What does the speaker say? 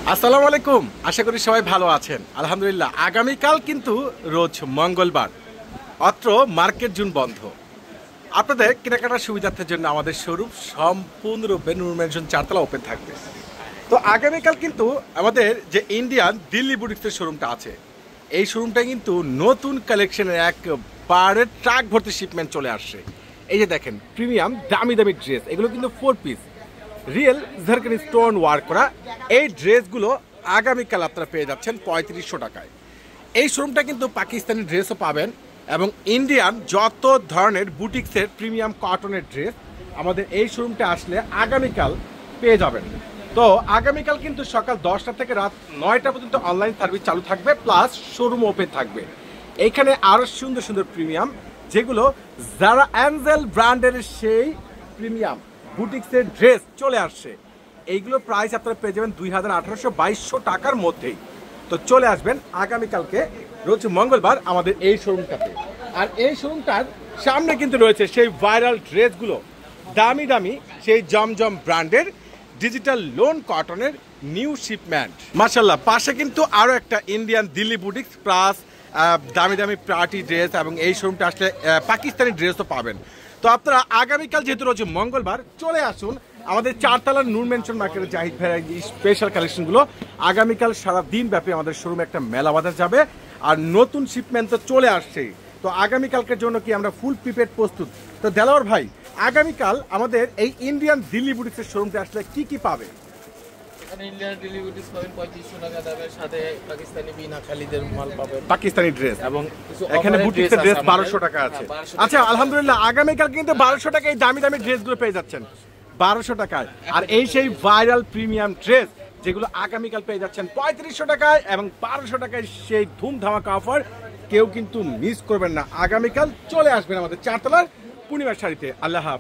আসসালামু আলাইকুম। আশা করি সবাই ভালো আছেন। আলহামদুলিল্লাহ। আগামীকাল কিন্তু রোজ মঙ্গলবার, অত্র মার্কেট জোন বন্ধ। আপনাদের কেনাকাটার সুবিধার্থের জন্য আমাদের শোরুম সম্পূর্ণরূপে নূর ম্যানশন 4 তলা ওপেন থাকবে। তো আগামীকাল কিন্তু আমাদের যে ইন্ডিয়ান দিল্লি বুটিক্সের শোরুমটা আছে, এই শোরুমটা কিন্তু নতুন কালেকশনের একবারে ট্রাক ভর্তি শিপমেন্ট চলে আসছে। এই যে দেখেন প্রিমিয়াম দামি দামি ড্রেস, এগুলো কিন্তু 4 পিস রিয়েল ঝারখানি স্টোন ওয়ার্ক করা। এই ড্রেসগুলো আগামীকাল আপনারা পেয়ে যাচ্ছেন 3500 টাকায়। এই শোরুমটা কিন্তু পাকিস্তানি ড্রেসও পাবেন এবং ইন্ডিয়ান যত ধরনের বুটিক্সের প্রিমিয়াম কটনের ড্রেস আমাদের এই শোরুমটা আসলে আগামীকাল পেয়ে যাবেন। তো আগামীকাল কিন্তু সকাল 10টা থেকে রাত 9টা পর্যন্ত অনলাইন সার্ভিস চালু থাকবে, প্লাস শোরুম ওপেন থাকবে। এইখানে আরও সুন্দর সুন্দর প্রিমিয়াম, যেগুলো যারা অ্যাঞ্জেল ব্র্যান্ডের সেই প্রিমিয়াম বুটিক্সের ড্রেস চলে আসছে। এইগুলো প্রাইস আপনারা পেয়ে যাবেন 2800-2200 টাকার মধ্যেই। তো চলে আসবেন আগামীকালকে রোজ মঙ্গলবার আমাদের এই শোরুমটাতে। আর এই শোরুমটার সামনে কিন্তু রয়েছে সেই ভাইরাল ড্রেসগুলো, দামি দামি সেই জমজম ব্র্যান্ডের ডিজিটাল লোন কটনের নিউ শিপমেন্ট। মাশাআল্লাহ, পাশে কিন্তু আরও একটা ইন্ডিয়ান দিল্লি বুটিক্স প্লাস দামি দামি পার্টি ড্রেস, এবং এই শোরুমটা আসলে পাকিস্তানি ড্রেসও পাবেন। তো আপনারা আগামীকাল যেহেতু রয়েছে মঙ্গলবার, চলে আসুন আমাদের 4 তলার নূর ম্যানশন মার্কেটের জাহিদ ভাইয়ের এই স্পেশাল কালেকশনগুলো। আগামীকাল সারা দিন ব্যাপী আমাদের শোরুমে একটা মেলা বাজার যাবে, আর নতুন শিপমেন্ট তো চলে আসছেই। তো আগামীকালকের জন্য কি আমরা ফুল প্রিপেড প্রস্তুত। তো দেলোয়ার ভাই, আগামীকাল আমাদের এই ইন্ডিয়ান দিল্লি বুটিক্সের শোরুমটা আসলে কি কি পাবে? ইন্ডিয়ান ডেলিভারিজ পাবেন 3500 টাকা দামের সাথে পাকিস্তানি বিনা খালিদের মাল পাবেন, পাকিস্তানি ড্রেস, এবং এখানে বুটিক্সের ড্রেস 1200 টাকা আছে। আচ্ছা, আলহামদুলিল্লাহ, আগামীকাল কিন্তু 1200 টাকায় এই দামি দামি ড্রেসগুলো পেয়ে যাচ্ছেন 1200 টাকায়। আর এই সেই ভাইরাল প্রিমিয়াম ড্রেস যেগুলো আগামীকাল পেয়ে যাচ্ছেন 3500 টাকায় এবং 1200 টাকায় সেই ধুম ধামাকা অফার। কেউ কিন্তু মিস করবেন না। আগামীকাল চলে আসবেন আমাদের 4 তলার পূর্ণিমার শাড়িতে। আল্লাহ হাফেজ।